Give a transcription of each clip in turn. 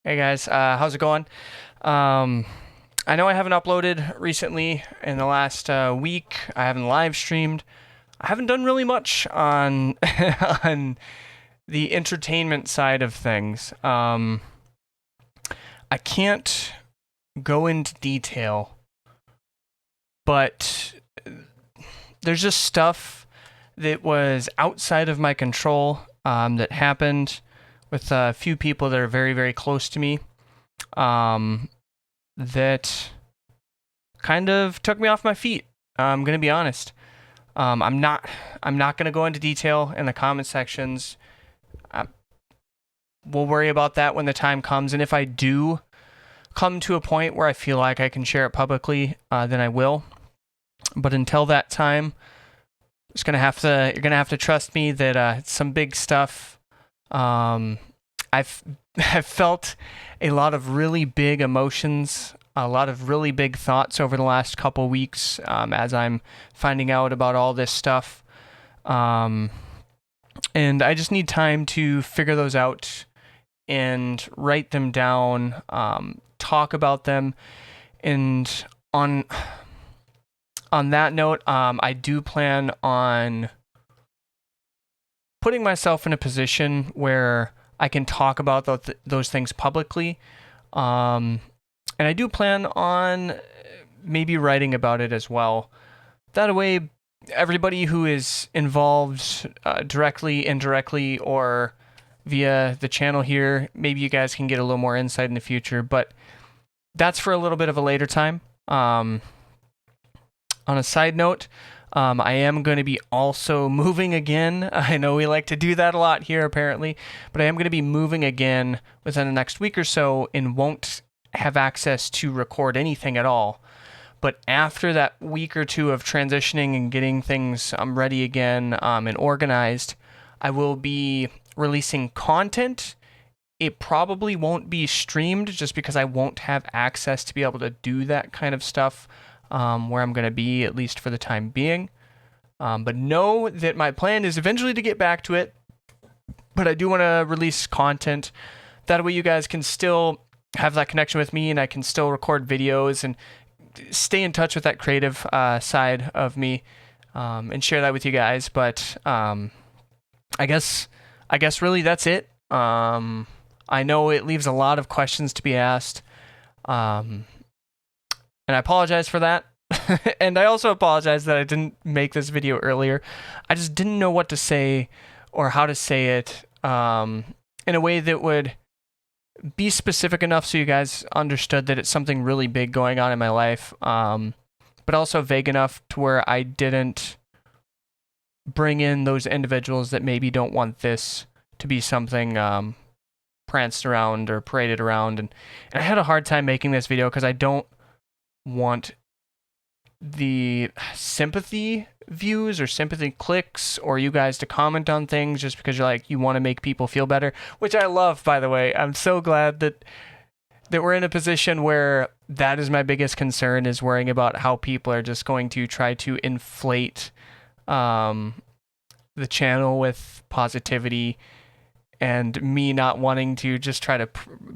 Hey guys, how's it going? Um, I know I haven't uploaded recently in the last week. I haven't live streamed. I haven't done really much on on the entertainment side of things. I can't go into detail, but there's just stuff that was outside of my control that happened with a few people that are very, very close to me. um, that kind of took me off my feet. I'm gonna be honest. I'm not. I'm not gonna go into detail in the comment sections. Uh, we'll worry about that when the time comes. And if I do come to a point where I feel like I can share it publicly, then I will. But until that time, it's gonna have to. You're gonna have to trust me that it's some big stuff. I've I've felt a lot of really big emotions, a lot of really big thoughts over the last couple weeks as I'm finding out about all this stuff. Um, and I just need time to figure those out and write them down, talk about them. And on on that note, I do plan on putting myself in a position where I can talk about those things publicly. And I do plan on maybe writing about it as well. That way, everybody who is involved directly, indirectly, or via the channel here, maybe you guys can get a little more insight in the future. But that's for a little bit of a later time. On a side note, I am going to be also moving again. I know we like to do that a lot here, apparently, but I am going to be moving again within the next week or so and won't have access to record anything at all. But after that week or two of transitioning and getting things ready again and organized, I will be releasing content. It probably won't be streamed just because I won't have access to be able to do that kind of stuff where I'm going to be, at least for the time being. But know that my plan is eventually to get back to it. But I do want to release content. That way you guys can still have that connection with me and I can still record videos and stay in touch with that creative side of me and share that with you guys. But I guess really that's it. I know it leaves a lot of questions to be asked. And I apologize for that. And I also apologize that I didn't make this video earlier. I just didn't know what to say or how to say it in a way that would be specific enough so you guys understood that it's something really big going on in my life, but also vague enough to where I didn't bring in those individuals that maybe don't want this to be something pranced around or paraded around. And I had a hard time making this video because I don't want the sympathy views or sympathy clicks or you guys to comment on things just because you want to make people feel better, which I love, by the way. I'm so glad that we're in a position where that is my biggest concern, is worrying about how people are just going to try to inflate the channel with positivity and me not wanting to just try to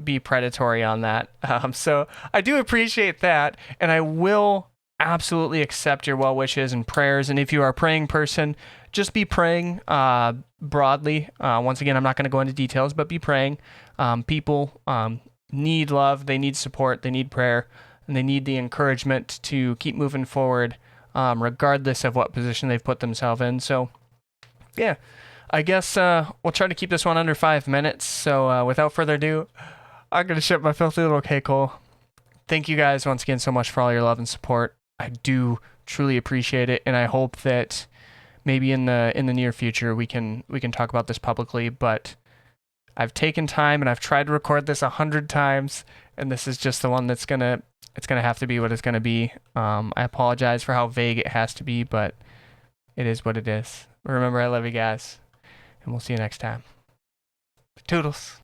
be predatory on that. So I do appreciate that, and I will absolutely accept your well wishes and prayers. And if you are a praying person, just be praying broadly. Once again, I'm not going to go into details, but be praying. People need love, they need support, they need prayer, and they need the encouragement to keep moving forward, regardless of what position they've put themselves in. So, yeah, I guess we'll try to keep this one under 5 minutes. So, without further ado, I'm going to ship my filthy little cake hole. Thank you guys once again so much for all your love and support. I do truly appreciate it, and I hope that maybe in the near future we can talk about this publicly. But I've taken time and I've tried to record this 100 times, and this is just the one that's gonna have to be what it's gonna be. I apologize for how vague it has to be, but it is what it is. Remember, I love you guys, and we'll see you next time. Toodles.